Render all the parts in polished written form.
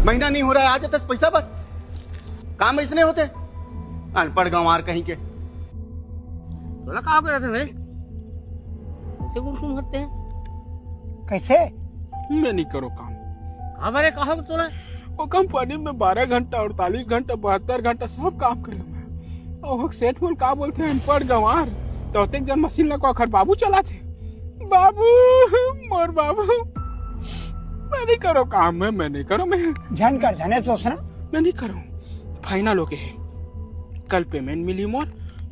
महीना नहीं हो रहा है, आज तक पैसा पर काम ऐसने होते अनपढ़ गंवार कहीं के। बोला कहा कर रहे थे भाई, ऐसे गुमसुम होते हैं कैसे? मैं नहीं करो काम। कहा बारे कहा तोला वो कंपनी में 12 घंटा 48 घंटा 72 घंटा सब काम करे मैं। और सेठ बोल का बोलते हैं अनपढ़ गंवार, तो एक जन मशीन लगा खर बाबू चला थे। बाबू मोर बाबू, मैं नहीं करो काम में, मैं नहीं करो, मैं जान कर जाने सोचना मैं नहीं करूँ। फाइनल हो गए, कल पेमेंट मिली मोर,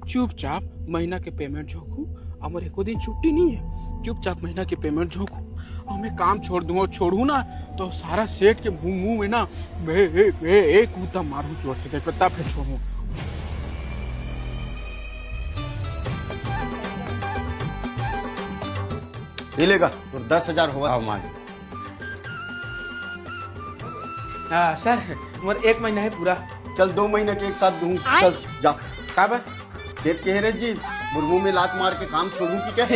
चुपचाप महीना के पेमेंट झोंकू। और एको दिन छुट्टी नहीं है, चुपचाप महीना के पेमेंट झोंकू और मैं काम छोड़ दूंगा। छोड़ू ना तो सारा सेठ के मुंह में ना मैं एक कूदा मारू जोर से, देख तब फिर छोड़ू। मिलेगा तो 10,000 होगा। मान हाँ सर, मोर 1 महीना है पूरा। चल 2 महीने के एक साथ दूं। चल जा। का बा? खेत के हेरे जी मुर्मू में लात मार के काम छोड़ूं की क्या?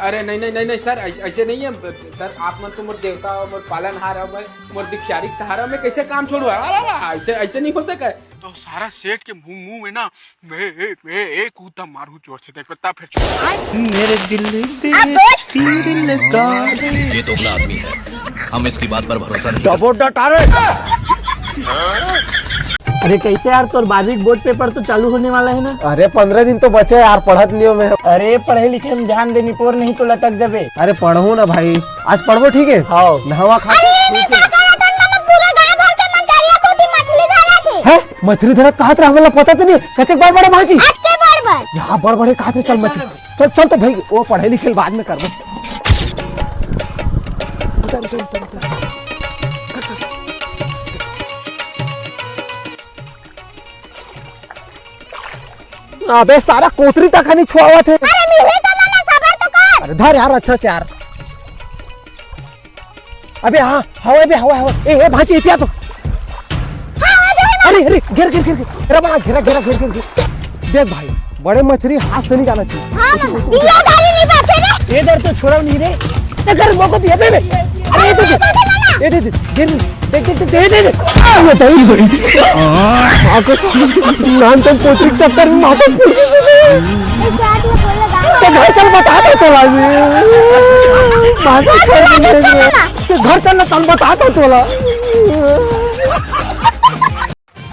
अरे नहीं सर, ऐसे नहीं है सर। आप मत तो मोर देवता और मोर पालनहार और मोर दिखियारी सहारा में कैसे काम छोड़ू? ऐसे नहीं हो सका। तो सारा सेठ के मुंह में ना मैं एक कूदा मारू जोर से, देख तब फिर छोड़ू। मेरे दिल ये दुबला आदमी है, हम इसकी बात पर भरोसा नहीं। अरे कैसे यार, तोर बाजिक बोर्ड पेपर तो चालू होने वाला है ना? अरे 15 दिन तो बचे यार, पढ़त नहीं हो मैं। अरे पढ़े लिखे में ध्यान दे, निपोर नहीं तो लटक जाबे। अरे पढ़ो ना भाई, आज पढ़ो ठीक है। हाँ नहवा खा मछली धरा कहा था, हमें पता तो नहीं कते बड़ बड़े भाजी यहाँ बड़ बड़े कहा थे। चल मछली चल चल, तो भाई वो पढ़े लिखे बाद में कर। अबे सारा कोतरी तक नहीं छुआ हुआ थे। अरे धर यार अच्छा से यार। अबे हाँ हवा भी हवा हवा। ए भांची इतिया तो। अरे अरे घेर घेर घेर घेर बड़ा घेरा घेरा घेर घेर। देख भाई बड़े मछली हाथ से नहीं जाना चाहिए। ये डर तो छोड़ा नहीं रे, कर मौका दिया बे। अरे ये दे घेर देख देख दे दे। नाम तो पोतरी चक्कर में माता तो घर चल बता दो तो घर चलना चल बता दो तोला।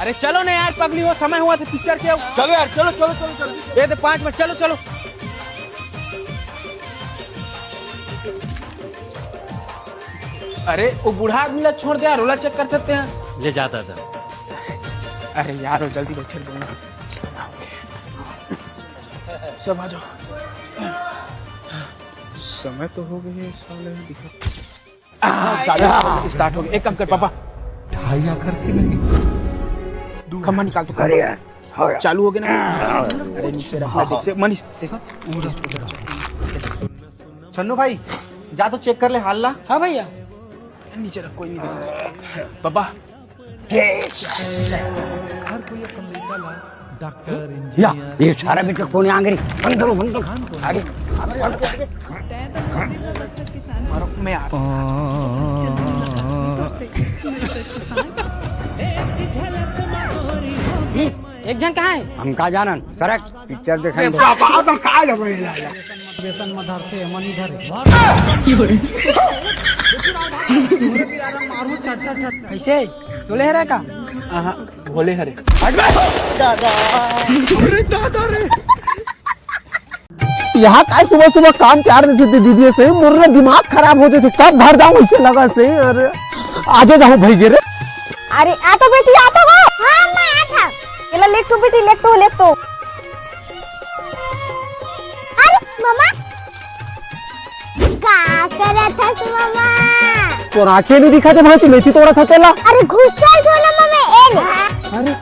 अरे चलो ना यार पगली, वो समय हुआ था पिक्चर के। चलो यार चलो चलो चलो चलो, ये तो 5 मिनट। चलो चलो। अरे वो बूढ़ा आदमी ला छोड़ दे यार, रोला चेक कर सकते हैं। ले जाता था। अरे यार वो जल्दी बैठे दूंगा। सब आ जाओ, समय तो हो गए साले दिखा। स्टार्ट हो गया। एक काम कर पापा, ढाइया करके नहीं खम्मा निकाल तो कर। चालू हो गया ना? अरे नीचे रखना, देखो मनीष देखो। छन्नू भाई जा तो चेक कर ले हाल ला। हाँ भैया नीचे रख, कोई नहीं देगा। पापा या ये सारा बिट कोने आंगरी बंद करो आगे मैं आ एक जन कहाँ है? हम कहा जानन करेक्ट पिक्चर देखेंगे। कैसे सोले हरे का? भोले हरे। यहाँ का सुबह सुबह काम तैयार थे दीदी से, मुर्रा दिमाग खराब होते थे। कब भर जाऊँ इसे लगा से। अरे आजे जाऊँ भाई गिरे। अरे आता बेटी आता वो। हाँ मैं आता। ये लेख तो बेटी लेख तो। अरे मामा क्या कर रहा था मामा? तो आंखें नहीं दिखा थे भांची, मेथी तोड़ा था तेला। अरे घुसल जो ना मामा अरे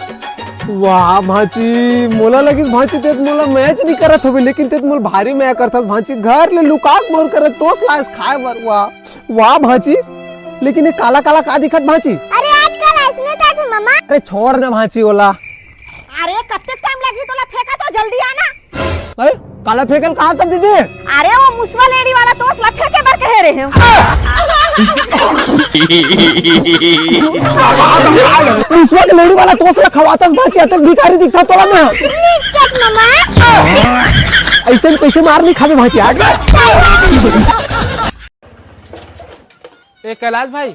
वाह भांची, मोला लगी भांची तेत मोला मैच नहीं करत होबे, लेकिन तेत मोल भारी मैं करता भांची। घर ले लुकाक मोर करत तोस लाइस खाए बर। वाह वाह भांची, लेकिन ये काला काला का दिखत भांची? अरे आजकल ऐसने था मामा। अरे छोड़ ना भांची ओला। अरे कब तक टाइम लगी तोला फेंका तो जल्दी आना। अरे काला फेंकल कहाँ कर दीदी? अरे वो मुसवा लेडी वाला तो लफे के बर कह रहे हैं। इस वक्त लेडी वाला तोस खवातस भाची अतक भिखारी दिखता तोला में चल मामा ऐसे कैसे मार नहीं खावे भाची आज ए कैलाश भाई,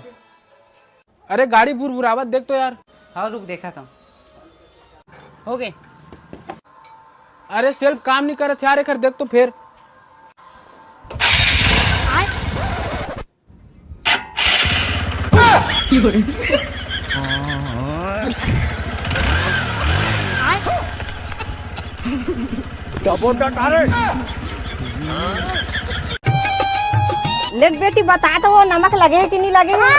अरे गाड़ी बुरबुरावत देख तो यार। हाँ रुक देखा था। हो गए। अरे सेल्फ काम नहीं करे थे यार, एक देख तो फिर। लेट बेटी बता तो वो नमक लगे है कि नहीं लगे है?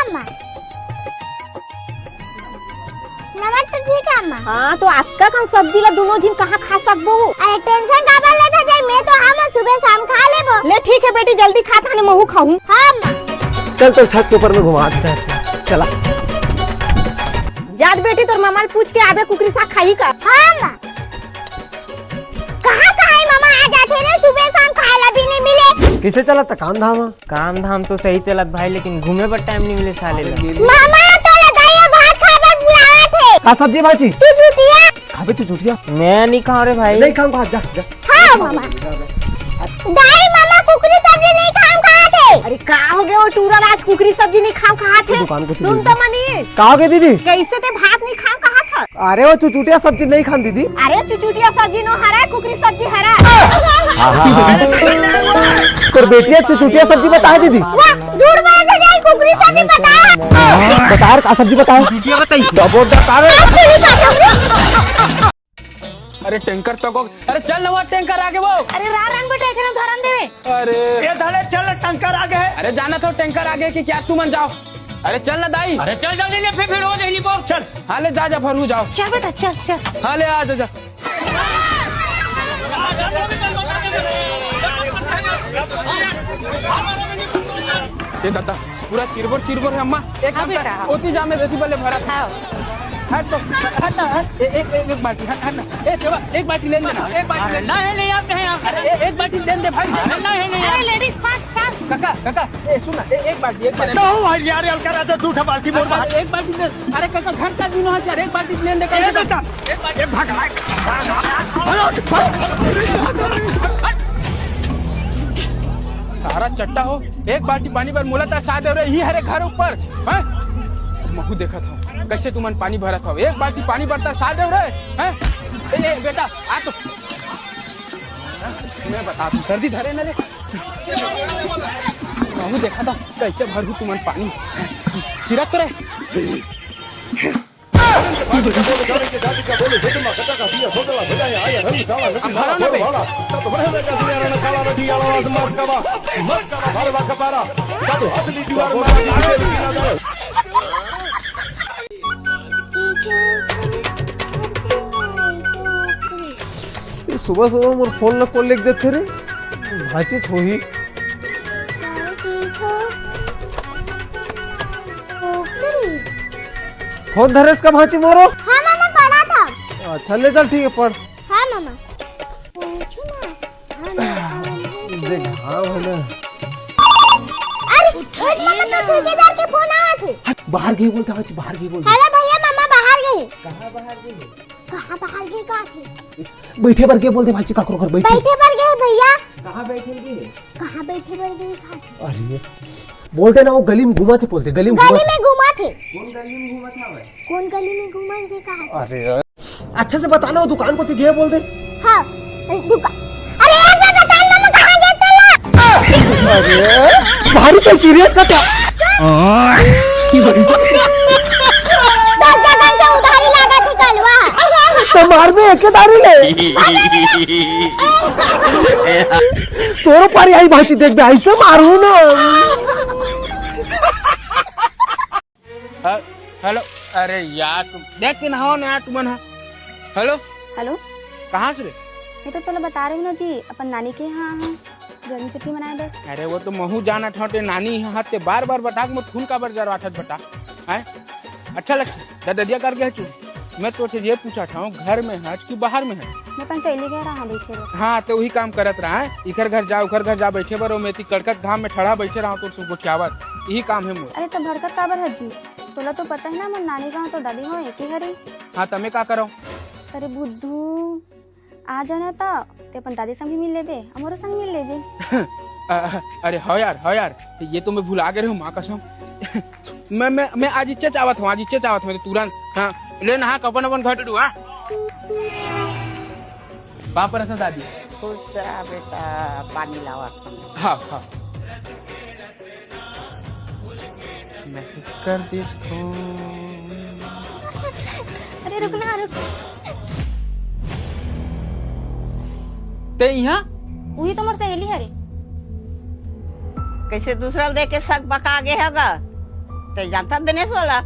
नमक तो ठीक है अम्मा। हाँ तो आपका कौन सब्जी ला दोनों जिन कहाँ खा सकबो? अरे टेंशन का बात लेता जाए, मैं तो हम सुबह शाम खा लेबो। ले ठीक है बेटी, जल्दी खा थाने महू खाऊं। हाँ चल तो छत के ऊपर में घुमा चला जात बेटी तोर मामा पूछ के आबे कुकरी साग खाई का? हाँ मां। कहाँ है मामा, आ जाते रे सुबह शाम खाए ला भी नहीं मिले। किसे चला था काम धाम? काम धाम तो सही चलत भाई, लेकिन घूमे पर टाइम नहीं मिले साले ला। मामा तो लगाइए भात खाकर बुलावा थे। का सब्जी भाजी? चुचुटिया। खाबे चुचुटिया? मैं नहीं खाऊं रे भाई। नहीं खाऊं भात, जा जा। हाँ मामा। दाई मामा कुकरी सब्जी नहीं खाऊं कहाँ थे? अरे का हो गया वो टूरल, आज कुकरी सब्जी नहीं खाऊं कहाँ थे? दुकान को सुन तो मनी। का हो गया दीदी? कैसे ते भात नहीं खाऊं कहाँ था? अरे वो चुचुटिया सब्जी नहीं खान दीदी। अरे चुचुटिया सब्जी नो हरा, कुकरी सब्जी हरा। तो बेटिया चुचुटिया सब्जी बताए दीदी? वाह झूठ बोल दे, जाई कुकरी सब्जी बता। बता का सब्जी बताओ? चुटिया बताई। अरे टैंकर तो अरे चल ना, वो टैंकर आगे वो। अरे रारंग बेटा एकने धरन देवे। अरे ये धड़े चल टंकर आ गए। अरे जाना तो टैंकर आगे कि क्या तू मन जाओ। अरे चल ना दाई। अरे चल जल्दी ले, फिर हो जाएगी वो। चल हाँ ले जा फरू जाओ। चल बेटा चल चल। हाँ ले आ जा। ये दादा पूरा चिरबोर है अम्मा। एक ओती जा में देती बल्ले भरा था। हट तो हट ना, एक बाटी हट ना। ए सेवा एक बाटी ले लेना, एक बाटी ले। ना है नहीं आप कहीं आप। अरे एक बाटी ले दे भाई। ना है नहीं। अरे लेडीज फास्ट फास्ट। काका ए सुन ना, एक बाटी तो भाई यार अलकर आते दूठा बाल्टी मोर बाहर। एक बाटी दे। अरे काका घर का दिन है यार, एक बाटी ले दे। ए बेटा ये भाग सारा चट्टा हो, एक बाल्टी पानी पर मोला था साथ रहे ही हरे घर ऊपर। हैं महू देखा था कैसे तुमन पानी भरा था, एक बाल्टी पानी भरता साथ रहे हैं। ए बेटा आ तो मैं बता तू सर्दी धरे न रे। महू देखा था कैसे भरू तुमन पानी सिरक करे। सुबह सुबह मोर फोन न कॉल लिख देते रे भाची छोही। फोन धरेस का भाची मोरो? हाँ मामा पढ़ा था। अच्छा ले चल ठीक है पढ़। हाँ मामा। देख हाँ है ना। अरे एक मामा तो ठेकेदार के फोन आया थे। हट बाहर गई बोलते भाची, बाहर गई बोलते। हेलो भैया मामा बाहर गए। कहाँ बाहर गए? कहाँ बाहर गए कहाँ थे? बैठे बर के बोलते भाची काकरो घर बैठे। बैठे पर गए भैया। कहाँ बैठे गए? कहाँ बैठे पर गए साथ? अरे बोलते ना वो गली में घुमा थे, बोलते गली में गली में घुमा थे। कौन गली में घुमा था? कौन गली में घुमा थे कहाँ? अरे अच्छा से बताना, वो दुकान को थी गए बोलते। हाँ दुकान। अरे एक बार बताना मामा कहाँ गए थे? अरे भारी तो सीरियस का था। दस जगह से उधारी लगा थी कलवा। तो मार में एक दारू ले तोरो पारी आई भाची देख बे ऐसे मारू ना। हेलो अरे यार तुम देख के नहाओ ना यार तुमन। हेलो हेलो कहाँ से रे? मैं तो पहले बता रही हूँ ना जी, अपन नानी के यहाँ गर्मी छुट्टी मनाए दे। अरे वो तो महू जाना ठाटे नानी हाथ से बार बार बता के खून का बरजार वाठत बता है। अच्छा लगता ददिया कर गया तू। मैं तो ये पूछा था घर में है कि बाहर में है? मैं पंचैली गया रहा बैठे। हाँ तो वही काम करत रहा है, इधर घर जा उधर घर जा बैठे बरो मैं कड़कत घाम में ठड़ा बैठे रहा तो सुबह खियावत यही काम है मोर। अरे तो भड़का काबर हजी, तोला तो पता है ना मोर नानी गाँव तो दादी गाँव एक ही हरी। हाँ तमे का करो? अरे बुद्धू आ जाना तो ते अपन दादी संग भी मिल लेबे, हमारे संग मिल लेबे। अरे हो यार, ये तो मैं भुला गए हूँ माँ कसम। मैं आज इच्छा चाहत हूँ, मैं तुरंत। हाँ ले नहा कपन अपन घर डू। हाँ बापर ऐसा दादी खुश रहा बेटा, पानी लावा। हाँ मैसेज कर दे तो। अरे रुकना रुक, ते यहाँ वही तो मोर सहेली हरे। कैसे दूसरा देख के शक बका आगे हैगा, ते जानता दिनेश वाला?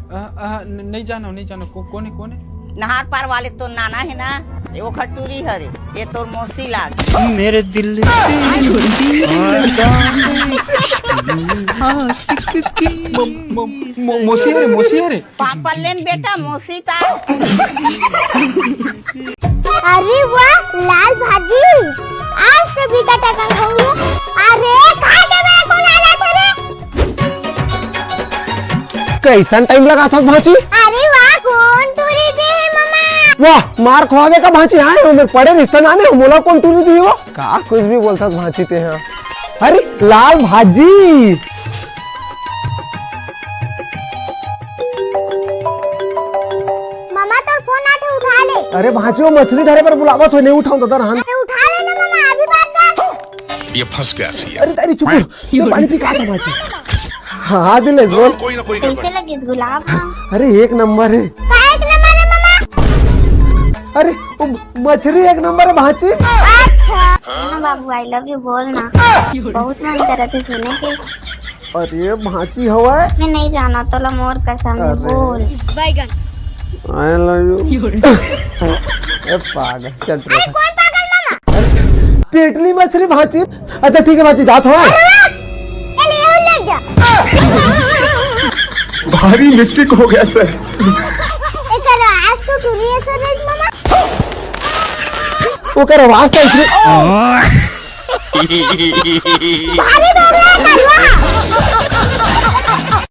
नहीं जानो कौन है? नहार पार वाले तो नाना है ना, वो खटूरी हरे, ये तो मौसी लाग। मेरे दिल मौसी अरे पापा लेन बेटा मौसी ता। अरे वाह लाल भाजी, आज तो भी कटा कर खाऊंगी। अरे खा के मैं कौन आना था रे? कैसन टाइम लगा था भांची? अरे वाह कौन टूरी दी है मामा? वाह मार खवावे का भांची आए हो, मेरे पड़े रिश्ता नामे हो, मोला कौन टूरी दी हो? का कुछ भी बोलता भांची ते हैं। अरे लाल भाजी मामा तो फोन आके उठा ले। अरे भांची वो मछली धरे पर बुलावत हो, नहीं उठाऊं तो दर हम। अरे उठा ले ना मामा, अभी बात कर। ये फंस गया सी। अरे तेरी चुप मैं पानी पी का था भांची। हाँ दिलेश बोल। कैसे लगे इस गुलाब? अरे एक नंबर है। एक नंबर है मामा। अरे वो मछली एक नंबर है भांची। अच्छा बाबू आई लव यू बोलना, बहुत मन कर रहे थे सुने के। अरे भांची हवा है। मैं नहीं जाना तो मोर कसम बोल। बैगन आई लव यू। ए पागल चल। अरे कौन पागल मामा? पेटली मछली भांची। अच्छा ठीक है भांची जात हो। चल ये लग जा। भारी मिस्टेक हो गया सर। एकर आज तो टूरी है सर रेज मामा। वो कर आवाज तो इसमें भारी दौड़ रहा है।